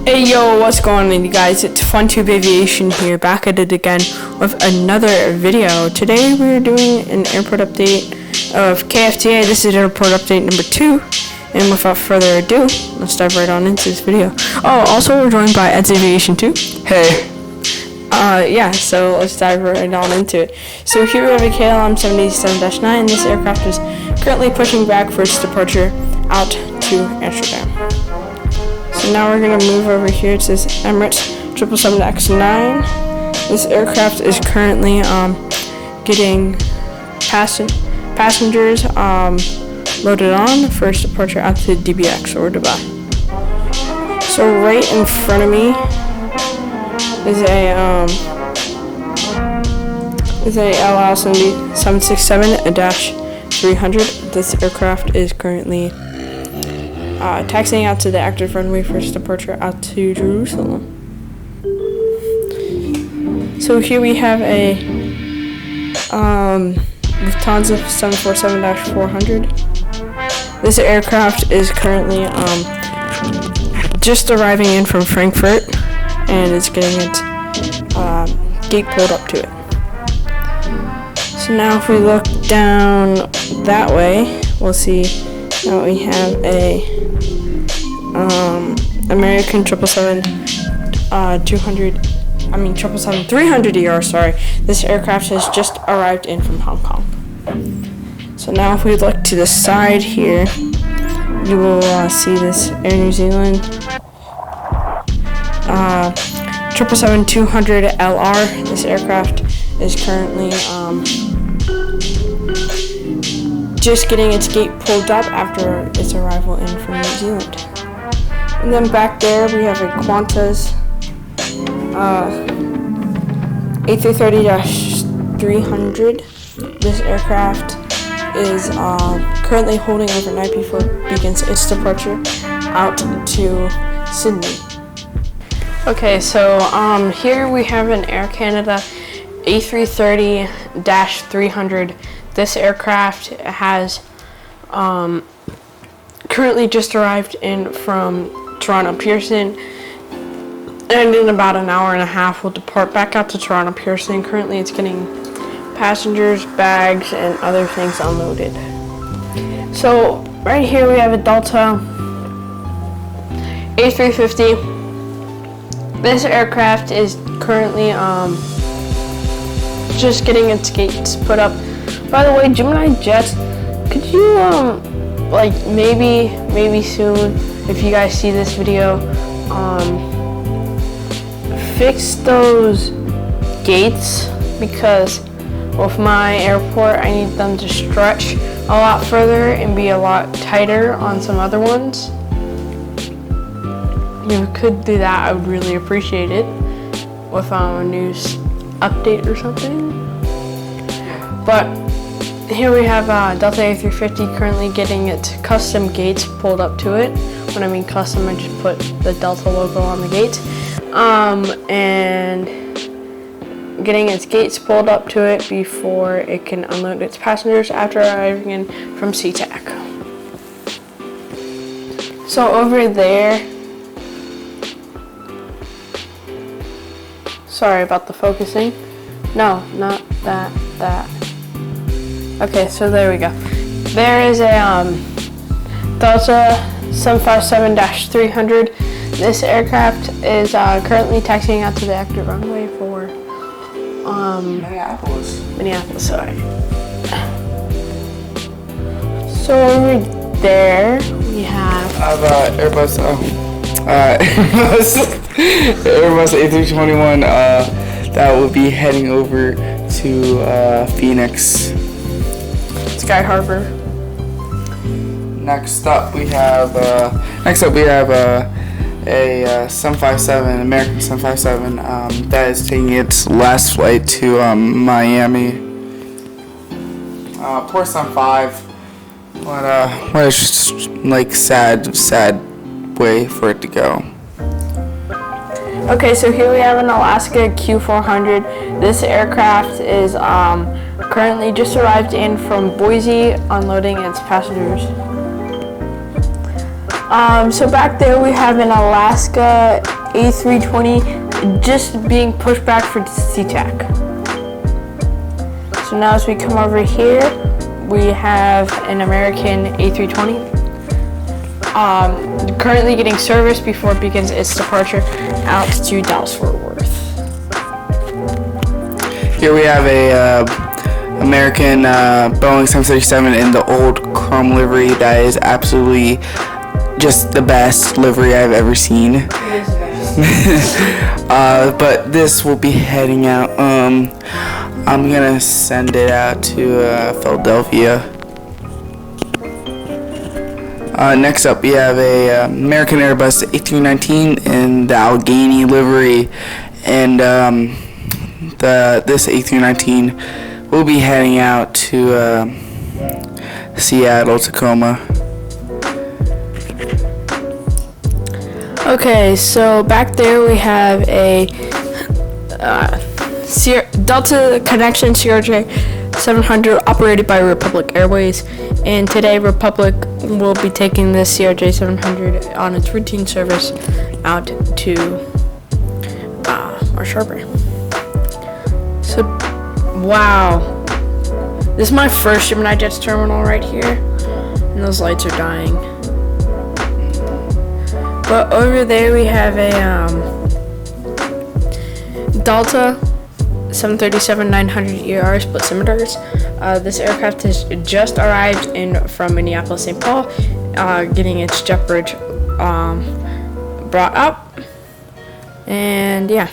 Hey yo, what's going on, you guys? It's FunTube Aviation here, back at it again with another video. Today we're doing an airport update of KFTA. This is airport update number 2. And without further ado, let's dive right on into this video. Oh, also we're joined by Aviation 2. Hey. Yeah, so let's dive right on into it. So here we have a KLM 787-9. This aircraft is currently pushing back for its departure out to Amsterdam. So now we're going to move over here to this Emirates 777X9. This aircraft is currently getting passengers loaded on for its departure out to DBX or Dubai. So right in front of me is a LL 767-300. This aircraft is currently taxiing out to the active runway for its departure out to Jerusalem. So here we have a Lufthansa 747-400. This aircraft is currently just arriving in from Frankfurt, and it's getting its gate pulled up to it. So now if we look down that way, we'll see that we have a American 777-300ER, sorry. This aircraft has just arrived in from Hong Kong. So now if we look to the side here, you will see this Air New Zealand 777-200LR. This aircraft is currently just getting its gate pulled up after its arrival in from New Zealand. And then back there we have a Qantas A330-300. This aircraft is currently holding overnight before it begins its departure out to Sydney. Okay, so here we have an Air Canada A330-300. This aircraft has currently just arrived in from Toronto Pearson, and in about an hour and a half will depart back out to Toronto Pearson. Currently it's getting passengers, bags, and other things unloaded. So right here we have a Delta A350. This aircraft is currently just getting its gates put up. By the way, Gemini Jets, could you like maybe soon, if you guys see this video, fix those gates, because with my airport I need them to stretch a lot further and be a lot tighter on some other ones. If you could do that, I would really appreciate it with a news update or something. But here we have Delta A350 currently getting its custom gates pulled up to it. When I mean custom, I just put the Delta logo on the gate. And getting its gates pulled up to it before it can unload its passengers after arriving in from SeaTac. So over there, sorry about the focusing. No, not that. Okay, so there we go. There is a Delta 757-300. This aircraft is currently taxiing out to the active runway for Minneapolis, sorry. So over there we have Airbus A321 that will be heading over to Phoenix Sky Harbor. Next up we have a 757, American 757 that is taking its last flight to Miami. Poor 75. What a just like sad way for it to go. Okay, so here we have an Alaska Q400. This aircraft is currently just arrived in from Boise, unloading its passengers. So back there we have an Alaska A320 just being pushed back for SeaTac. So now as we come over here, we have an American A320 currently getting service before it begins its departure out to Dallas-Fort Worth. Here we have a American Boeing 737 in the old chrome livery that is absolutely just the best livery I've ever seen. But this will be heading out. I'm gonna send it out to Philadelphia. Next up, we have a American Airbus A319 in the Allegheny livery, and this A319 will be heading out to Seattle, Tacoma. Okay, so back there we have a Delta Connection CRJ 700 operated by Republic Airways, and today Republic will be taking this CRJ 700 on its routine service out to Marsh Harbor. So, wow, this is my first Gemini Jets terminal right here, and those lights are dying. But over there we have a Delta 737-900ER split scimitars. This aircraft has just arrived in from Minneapolis, St. Paul, getting its jet bridge brought up. And yeah,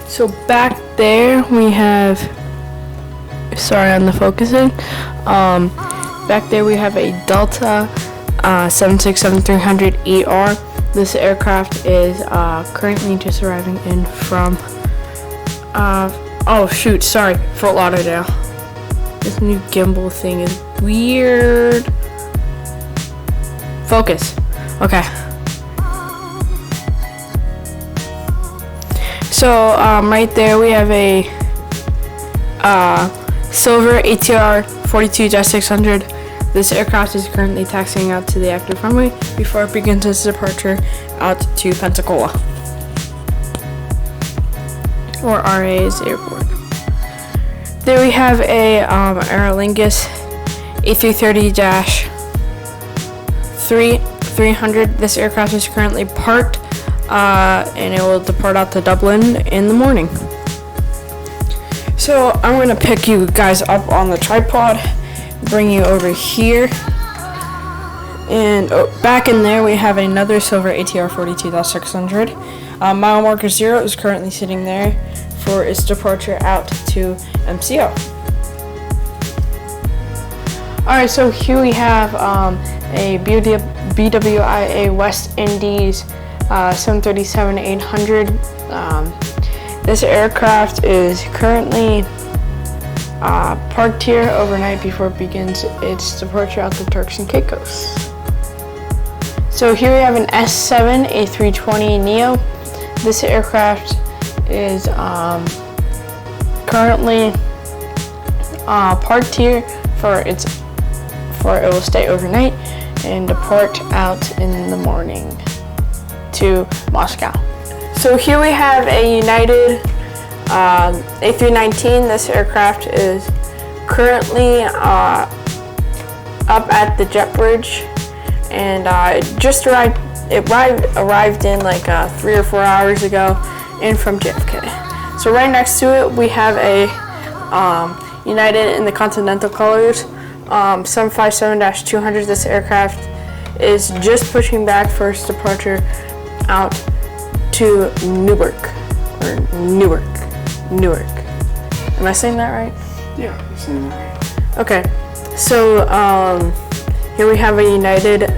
so back there we have, sorry on the focusing, back there we have a Delta 767-300ER. This aircraft is currently just arriving in from Fort Lauderdale. This new gimbal thing is weird. Focus. Okay. So right there we have a silver ATR 42-600. This aircraft is currently taxiing out to the active runway before it begins its departure out to Pensacola, or RA's airport. There we have a Aer Lingus A330-300. This aircraft is currently parked, and it will depart out to Dublin in the morning. So I'm going to pick you guys up on the tripod, bring you over here, and back in there we have another silver ATR 42-600. Mile marker 0 is currently sitting there for its departure out to MCO. Alright, so here we have a BWIA West Indies 737-800. This aircraft is currently parked here overnight before it begins its departure out to Turks and Caicos. So here we have an S7 A320neo. This aircraft is currently parked here for it will stay overnight and depart out in the morning to Moscow. So here we have a United A319. This aircraft is currently up at the jet bridge, and it just arrived. It arrived in like 3 or 4 hours ago, in from JFK. So right next to it, we have a United in the Continental colors, 757-200. This aircraft is just pushing back for its departure out to Newark. Am I saying that right? Yeah, you're saying that right. Okay, so here we have a United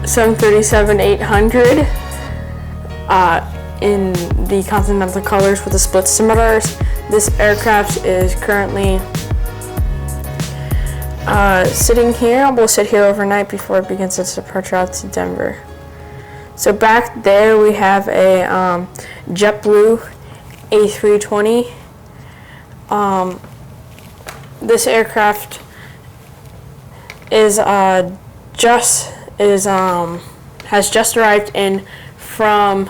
737-800 in the Continental colors with the split scimitars. This aircraft is currently sitting here. We'll sit here overnight before it begins its departure out to Denver. So back there we have a JetBlue A320. This aircraft is has just arrived in from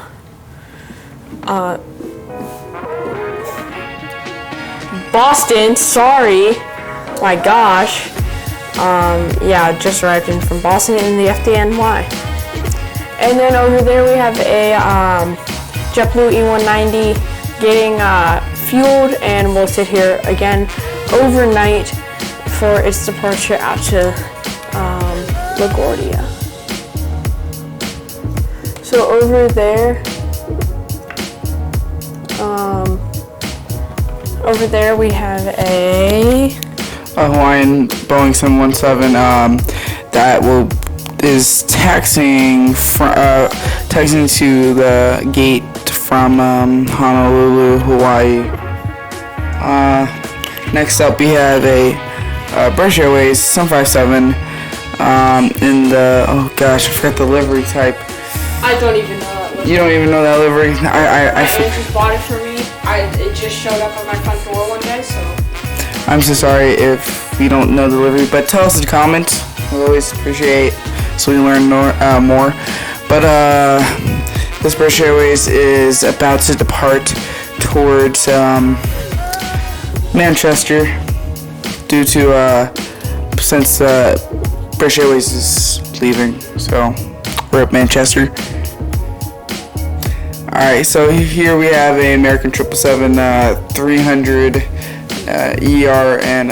Boston. Sorry, my gosh. Yeah, just arrived in from Boston in the FDNY. And then over there we have a JetBlue E190 getting fueled, and we'll sit here again overnight for its departure out to LaGuardia. So over there we have a Hawaiian Boeing 717 that is taxiing to the gate from Honolulu, Hawaii. Next up, we have a British Airways 757 in the, oh gosh, I forgot the livery type. I don't even know that livery. You don't even know that livery? I just bought it for me. It just showed up at my front door one day, so. I'm so sorry if we don't know the livery, but tell us in the comments. We always appreciate, so we learn more. But this British Airways is about to depart towards Manchester due to since British Airways is leaving, so we're at Manchester. Alright, so here we have an American 777 300 ER, and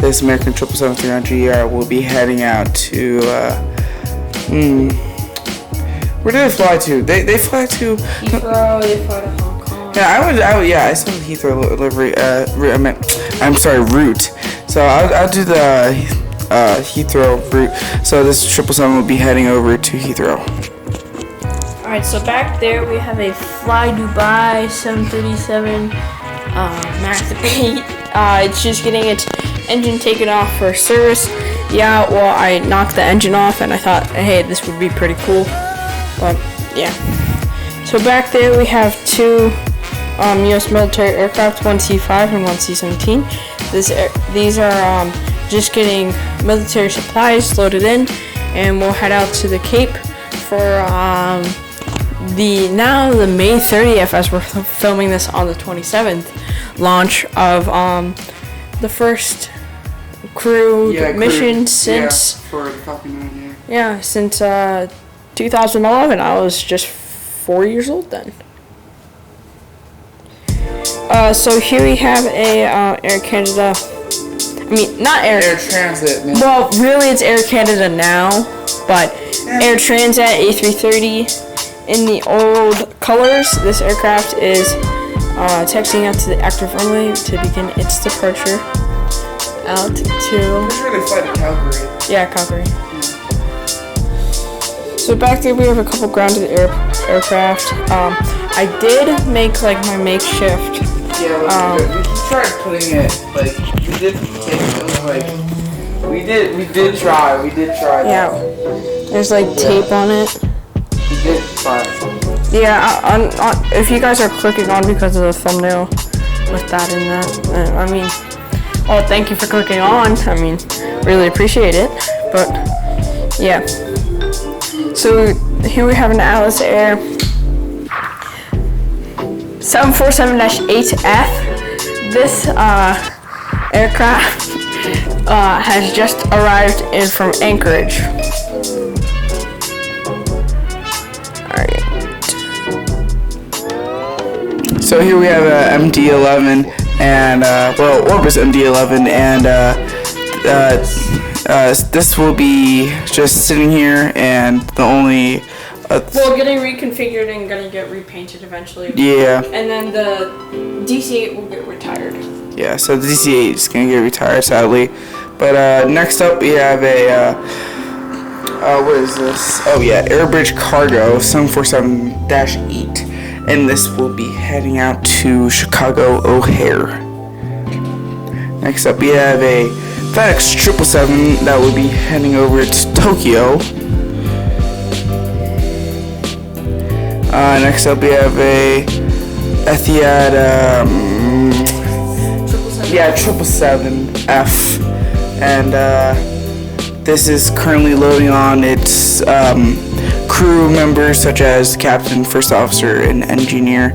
this American 777 300 ER will be heading out to where do they fly to? They fly to Heathrow. They fly to Hong Kong. Yeah, I saw the Heathrow livery. I'm sorry, route. So I'll do the Heathrow route. So this 777 will be heading over to Heathrow. Alright, so back there we have a Fly Dubai 737 Max 8. It's just getting its engine taken off for service. Yeah, well, I knocked the engine off and I thought, hey, this would be pretty cool. But yeah. So back there we have two U.S. military aircraft, one C-5 and one C-17. These are just getting military supplies loaded in, and we'll head out to the Cape for the May 30th, as we're filming this on the 27th, launch of the first crew mission since for the Falcon 9, since 2011. I was just 4 years old then. So here we have a Air Canada. I mean, not Air Transit, man. Well, really, it's Air Canada now, but Air Transat A330 in the old colors. This aircraft is taxiing out to the active runway to begin its departure out to. I'm sure they fly to Calgary. Yeah, Calgary. So back there we have a couple grounded aircraft. I did make like my makeshift. Yeah, we tried putting it like we did. It was like we did try. Yeah, there's like tape on it. We did try. Yeah, if you guys are clicking on because of the thumbnail with that in that, I mean, well, thank you for clicking on. I mean, really appreciate it. But yeah. So here we have an Atlas Air 747-8F. This aircraft has just arrived in from Anchorage. Alright. So here we have a MD-11 and Orbis MD-11, and this will be just sitting here, and the only well, getting reconfigured and gonna get repainted eventually. Yeah. And then the DC-8 will get retired. Yeah, so the DC-8 is gonna get retired, sadly. But next up we have a what is this? Oh yeah, Airbridge Cargo 747-8, and this will be heading out to Chicago O'Hare. Next up we have a FedEx 777 that will be heading over to Tokyo. Next up we have a Etihad 777F, and this is currently loading on its crew members such as captain, first officer, and engineer,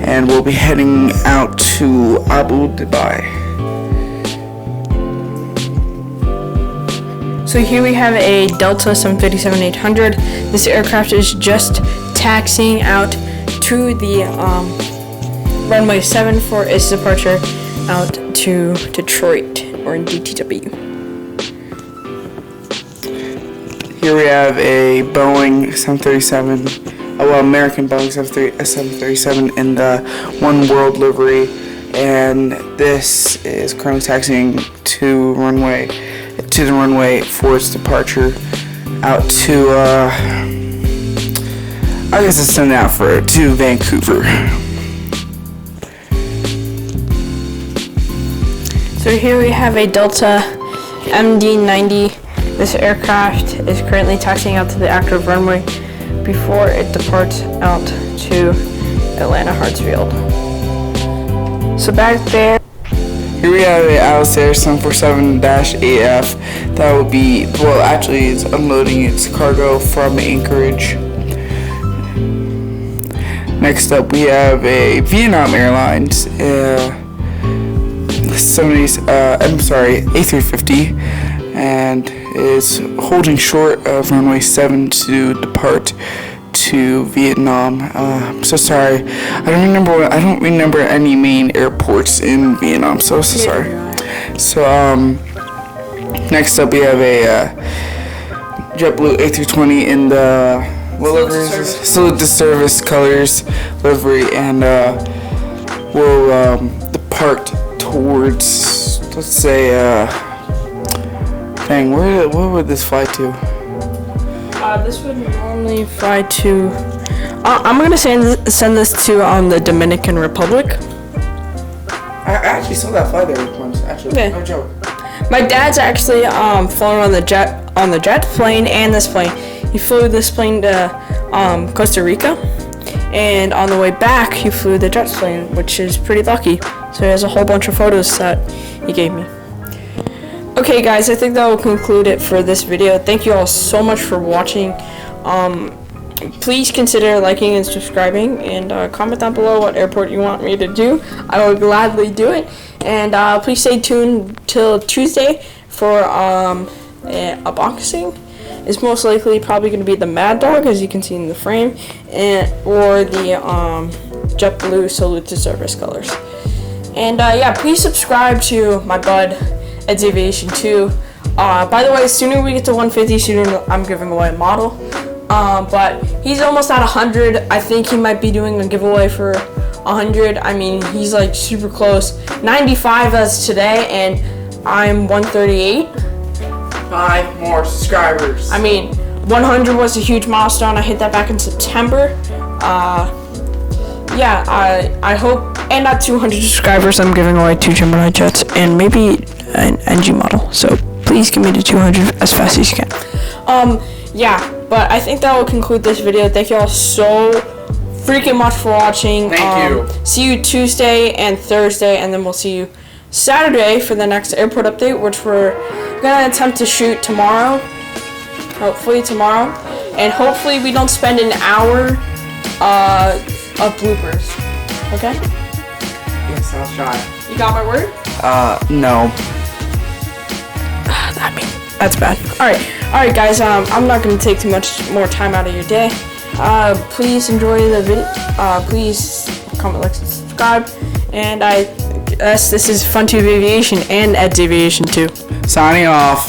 and we'll be heading out to Abu Dhabi. So here we have a Delta 737-800. This aircraft is just taxiing out to the runway 7 for its departure out to Detroit, or in DTW. Here we have a Boeing 737, American Boeing 737 in the One World livery, and this is currently taxiing to the runway for its departure out to, I guess it's sent out to Vancouver. So here we have a Delta MD-90. This aircraft is currently taxiing out to the active runway before it departs out to Atlanta Hartsfield. So back there, here we have a Alistair 747-AF that will be, well, actually it's unloading its cargo from Anchorage. Next up we have a Vietnam Airlines A350, and is holding short of runway 7 to depart to Vietnam. I'm so sorry. I don't remember any main airports in Vietnam. So sorry. So next up we have a JetBlue A320 in the salute to service colors livery, and will depart towards, let's say, where would this fly to? This would normally fly to, I'm gonna send this to the Dominican Republic. I actually saw that fly there once. Actually, okay. No joke. My dad's actually flown on the jet plane and this plane. He flew this plane to Costa Rica, and on the way back he flew the jet plane, which is pretty lucky. So he has a whole bunch of photos that he gave me. Okay guys, I think that will conclude it for this video. Thank you all so much for watching. Please consider liking and subscribing, and comment down below what airport you want me to do. I will gladly do it. And please stay tuned till Tuesday for unboxing. It's most likely probably going to be the Mad Dog, as you can see in the frame, or the JetBlue salute to service colors. And yeah, please subscribe to my bud Ed's Aviation 2. By the way, sooner we get to 150, sooner I'm giving away a model. But he's almost at 100. I think he might be doing a giveaway for 100. I mean, he's like super close. 95 as today, and I'm 138. 5 more subscribers. I mean, 100 was a huge milestone. I hit that back in September. Yeah, I hope, and at 200 subscribers, I'm giving away 2 Gemini jets and maybe an NG model. So please give me to 200 as fast as you can. Yeah, but I think that will conclude this video. Thank you all so freaking much for watching. Thank you. See you Tuesday and Thursday, and then we'll see you Saturday for the next airport update, which we're gonna attempt to shoot tomorrow. Hopefully tomorrow, and hopefully we don't spend an hour of bloopers. Okay? Yes, I'll try. You got my word? No. I mean, that's bad. Alright guys, I'm not gonna take too much more time out of your day. Please enjoy the video. Please comment, like, and subscribe. And I guess this is FunTube Aviation and Ed's Aviation 2. Signing off.